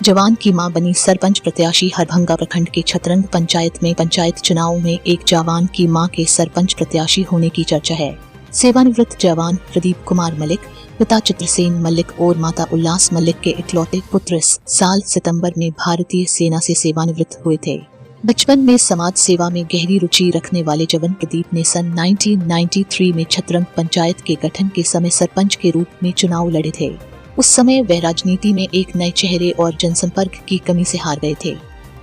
जवान की मां बनी सरपंच प्रत्याशी हरभंगा प्रखंड के छतरंग पंचायत में पंचायत चुनाव में एक जवान की मां के सरपंच प्रत्याशी होने की चर्चा है। सेवानिवृत्त जवान प्रदीप कुमार मलिक, पिता चित्रसेन मलिक और माता उल्लास मलिक के इकलौते पुत्र इस साल सितंबर में भारतीय सेना से सेवानिवृत्त हुए थे। बचपन में समाज सेवा में गहरी रुचि रखने वाले जवान प्रदीप ने सन 1993 में छतरंग पंचायत के गठन के समय सरपंच के रूप में चुनाव लड़े थे। उस समय वह राजनीति में एक नए चेहरे और जनसंपर्क की कमी से हार गए थे।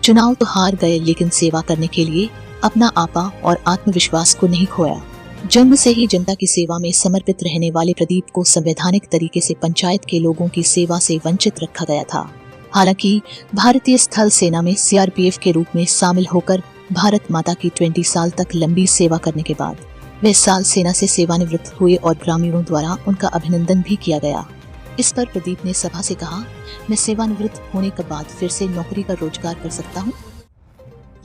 चुनाव तो हार गए, लेकिन सेवा करने के लिए अपना आपा और आत्मविश्वास को नहीं खोया। जन्म से ही जनता की सेवा में समर्पित रहने वाले प्रदीप को संवैधानिक तरीके से पंचायत के लोगों की सेवा से वंचित रखा गया था। हालांकि भारतीय स्थल सेना में सीआरपीएफ के रूप में शामिल होकर भारत माता की 20 साल तक लंबी सेवा करने के बाद वे साल सेना से सेवानिवृत्त हुए और ग्रामीणों द्वारा उनका अभिनंदन भी किया गया। इस पर प्रदीप ने सभा से कहा, मैं सेवानिवृत्त होने के बाद फिर से नौकरी का रोजगार कर सकता हूँ,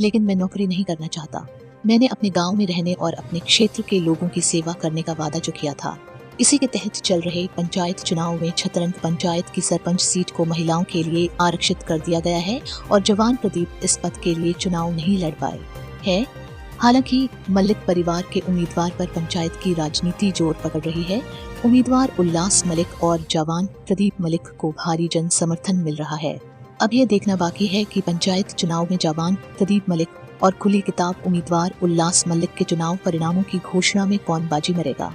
लेकिन मैं नौकरी नहीं करना चाहता। मैंने अपने गांव में रहने और अपने क्षेत्र के लोगों की सेवा करने का वादा जो किया था, इसी के तहत चल रहे पंचायत चुनाव में छतरंग पंचायत की सरपंच सीट को महिलाओं के लिए आरक्षित कर दिया गया है और जवान प्रदीप इस पद के लिए चुनाव नहीं लड़ पाए है। हालांकि मलिक परिवार के उम्मीदवार पर पंचायत की राजनीति जोर पकड़ रही है। उम्मीदवार उल्लास मलिक और जवान प्रदीप मलिक को भारी जन समर्थन मिल रहा है। अब यह देखना बाकी है कि पंचायत चुनाव में जवान प्रदीप मलिक और खुली किताब उम्मीदवार उल्लास मलिक के चुनाव परिणामों की घोषणा में कौन बाजी मरेगा।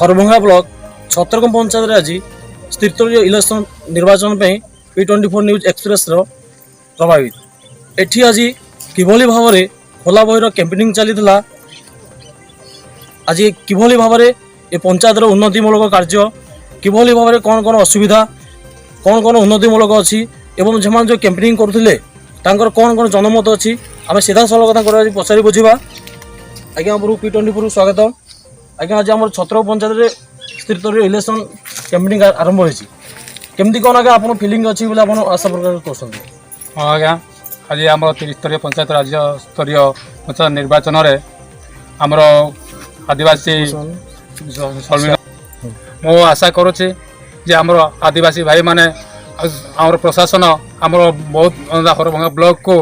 हरभंगा ब्लॉक छतरगम पंचायत आज त्रिस्तरीय इलेक्शन निर्वाचन P24 न्यूज एक्सप्रेस प्रभावित एठी आज किभली भाव में खोला बहिर कैंपेनिंग चली आज किभली भाव में ये पंचायत उन्नतिमूलक कार्य किभली भाव में कौन कौन असुविधा कौन कौन उन्नतिमूलक अच्छी एवं जो जो कैंपेनिंग करुले कौन कौन जनमत अच्छी आम सीधा सलख पचारि बुझा। आज्ञा P24 स्वागत। आज्ञा आज आम छतर पंचायत त्रिस्तरीय इलेक्शन कैंपेनिंग आरंभ होती केमती कौन आगे आप फिलिंग अच्छी बोले आप आशा प्रकाश कर। हाँ आज्ञा आज आम त्रिस्तरीय पंचायत राज्य स्तरीय पंचायत निर्वाचन में आमर आदिवासी मु आशा करुचे जे आमर आदिवासी भाई माने आमर प्रशासन आमर बहुत हरभंगा ब्लॉक को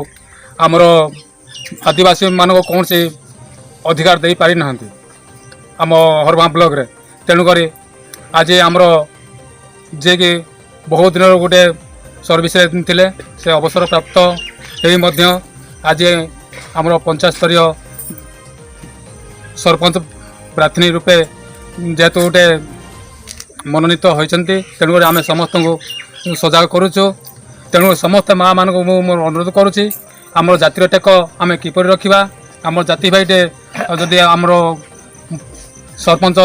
आमर आदिवासी मान कौन से अधिकार दे पारि ना आम हरभंगा ब्लॉक रे तेणुक आज आमर जे कि बहुत दिन गोटे सर्विस थे से अवसर प्राप्त आज आमर पंचायत स्तरीय सरपंच प्रार्थी रूपे जेहेतु गोटे मनोनीत होती तेणुक आम समस्त को सजग करुचु। तेणु समस्त माँ मान को मोर अनुरोध करुच्ची आमर जातिर टेक आम किपर रखा आमर जाति भाईटे जदि आमर सरपंच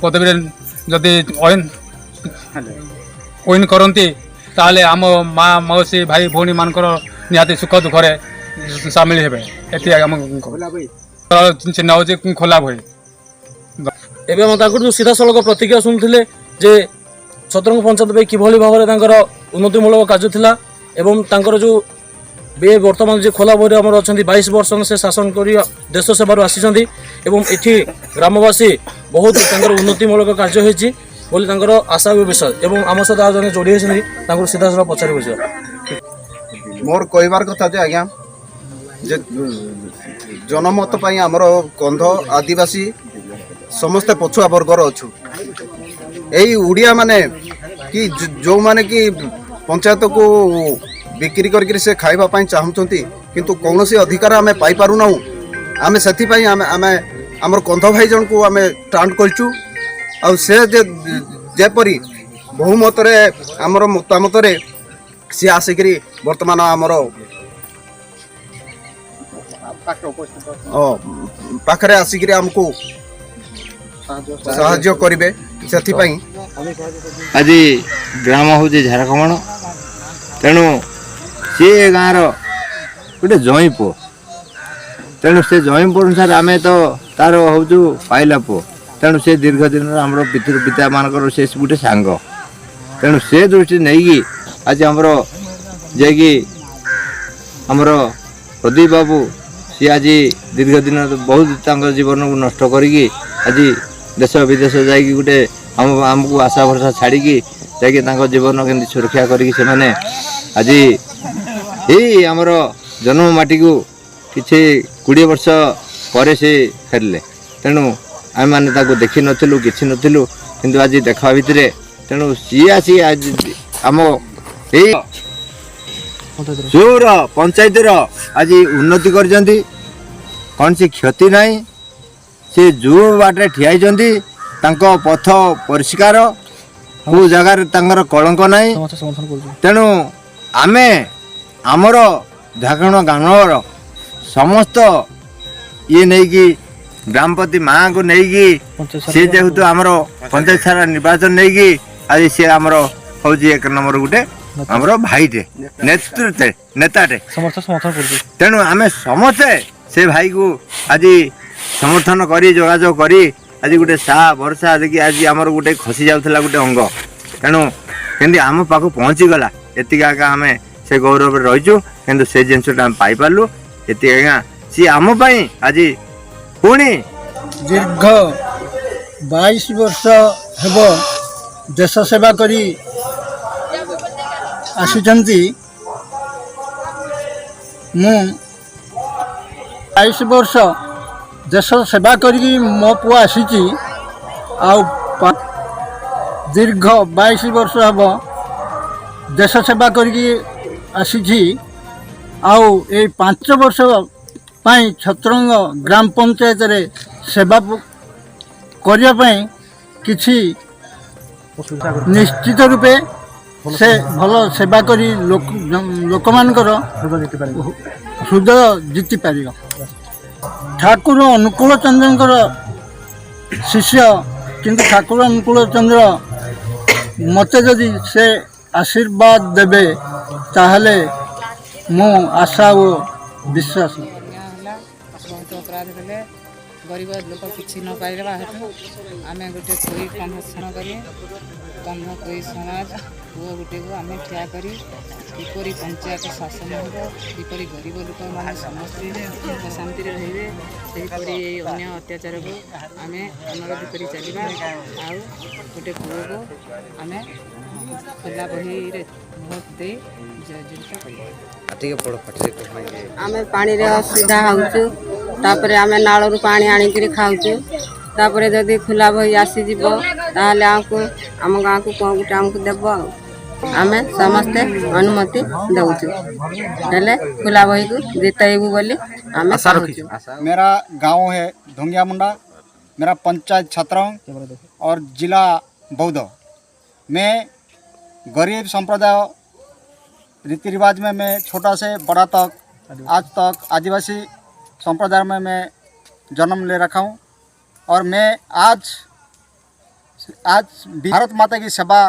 पदवी जदि विन करती ताले आम माँ मौसी भाई भौणी मानकर निहाती सुख दुखरे सामिल हेबे एति आम चिन्ह हो खोला भई एवं सीधा सड़क प्रतिक्रिया शुणुले जे छतरंग पंचायत पे किभली भाव में उन्नतिमूलक कार्य थिला एवं तांकर जो बे वर्तमान जो खोला बही आमर अच्छा 22 वर्ष से शासन कर देश सेवार आसी एठी ग्रामवासी बहुत उन्नतिमूलक कार्य होती बोली आशा विषय एवं आम सहित आज जन जोड़ी होती सीधा सड़क पचारि बुझे मोर कहबार कथा जे आज्ञा जे जनमत आमर कंध आदिवासी समस्ते पछुआ वर्गर अच्छु यही उड़िया माने कि जो माने कि पंचायत को बिक्री करके से खाइबा पाई चाहूँगी किंतु कौन सी अधिकार आम पाई पारुना आम से आमर कंध भाई जन को आम स्टाण्ड करचु आ से जेपरी बहुमत आमर मतामत सी आसिक बर्तमान आमर पाखरे आसिक आमको साहाଯ୍ୟ करिवे सेथि पई आज ग्राम हूँ झारखमण तेणु सी गाँव रोटे जई पु तेणु से जई पु अनुसार आम तो तार हूँ पाइला पु तेणु से दीर्घ दिन आम पितृ पिता मानकर से गोटे सांग तेणु से दृष्टि नहीं आज आमर जे कि आमर प्रदीप बाबू सी आज दीर्घ दिन बहुत जीवन को नष्ट करी आज देश विदेश जाकि गोटे आमको आशा भरसा छाड़ी जाकि जीवन के सुरक्षा करी आज यही आमर जन्म माटी को किसी 20 वर्ष पर से फेरले तेणु आम मैंने देखी नथिलु किसी नथिलु किंतु आज देखा भितर तेणु सी आसी आज आम चौर पंचायत आज उन्नति कर कौन सी क्षति ना से जो बाटे ठियाई पथ परिष्कार को जगार कलंक ना तेणु आमे आमर झाकण गाँवर समस्त ये नहीं कि ग्रामपति माँ को नहीं कि सी जेहेतु आमर पंचायत सारा निर्वाचन नहीं कि आज सी आमर हूँ एक नंबर गोटे आमर भाईटे नेतृत्व नेताटे तेणु आमे समस्ते से भाई को आज समर्थन करी जोगाजोग करी आज गोटे सा भरसा देखिए आज आमर गोटे खसी जाऊला गोटे अंग तेणु केमती आम पाख पहुँची गला एति आगे आम से गौरव रहीचु किंतु से जिनसा आम पाइलु एति आज्ञा सी आम आज पुणी दीर्घ 22 वर्ष हेब देश सेवा करी आसिचंती मु 22 वर्ष देश सेवा करी मो पुआ आसी दीर्घ 22 वर्ष हेब देश सेवा करी आसी आउ 5 वर्ष पाई छत्रंग ग्राम पंचायत रे सेवा करने किछि निश्चित रूपे से भल सेवा करी लोक मानकर हृदय जीति पार ठाकुर अनुकूल चंद्र शिष्य किंतु ठाकुर अनुकूल चंद्र मते जदि से आशीर्वाद देबे ताहले मो आशा और विश्वास बहुत अपराध कले गरीब लोक किसी न पाइबा हेतु आम गोटे कोई कन्वेषण कर कन्ह कोई समाज पुओ गोटे को आम ठिया करी किपरि पंचायत शासन हो किपरि गरीब लोक मैंने समस्त शांति रे सेहीपरि अन्य अत्याचार को आम अनुरोध कर चलवा आउ गोटे पुओ को आम खुला बही भोट दे आमे पानी रे असुविधा होपर आम नालू पानी आनिक खाऊँ तापर जदि खुला बही आसीज ताहले आमको आम गाँव को कौन गोटे आमको देव आम समस्ते अनुमति दौचु हेले खुला बही को जितेबू बोली आम मेरा गांव है धोंगिया मुंडा मेरा पंचायत छत्रंग और जिला बौद्ध मैं गरीब संप्रदाय रीति रिवाज में मैं छोटा से बड़ा तक आज तक आदिवासी संप्रदाय में मैं जन्म ले रखा हूँ और मैं आज भारत माता की सेवा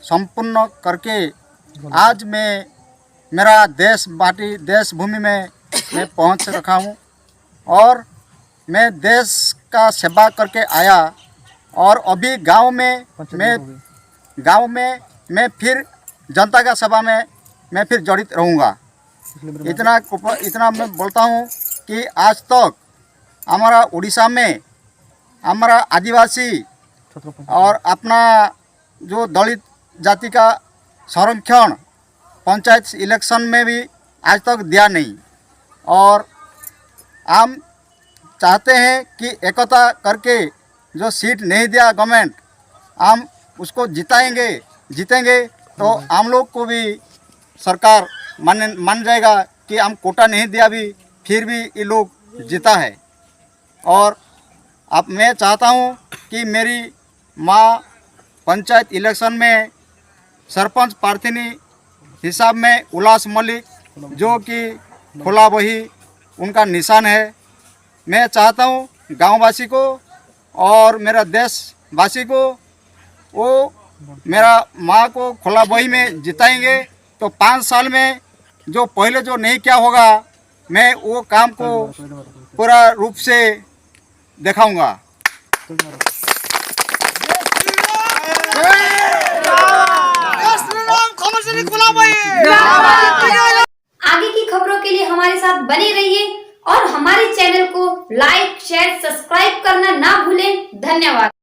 संपूर्ण करके आज मैं मेरा देश माटी देश भूमि में मैं पहुँच रखा हूँ और मैं देश का सेवा करके आया और अभी गांव में मैं फिर जनता का सेवा में मैं फिर जड़ित रहूँगा। इतना मैं बोलता हूँ कि आज तक हमारा उड़ीसा में हमारा आदिवासी और अपना जो दलित जाति का संरक्षण पंचायत इलेक्शन में भी आज तक दिया नहीं और हम चाहते हैं कि एकता करके जो सीट नहीं दिया गवर्नमेंट हम उसको जीतेंगे तो हम लोग को भी सरकार मान जाएगा कि हम कोटा नहीं दिया भी फिर भी ये लोग जीता है। और अब मैं चाहता हूँ कि मेरी माँ पंचायत इलेक्शन में सरपंच प्रार्थनी हिसाब में उल्लास मलिक जो कि खुला बही उनका निशान है। मैं चाहता हूँ गांववासी को और मेरा देशवासी को वो मेरा माँ को खुला बही में जिताएंगे तो 5 साल में जो पहले जो नहीं किया होगा मैं वो काम को पूरा रूप से दिखाऊंगा। आगे की खबरों के लिए हमारे साथ बने रहिए और हमारे चैनल को लाइक शेयर सब्सक्राइब करना ना भूलें। धन्यवाद।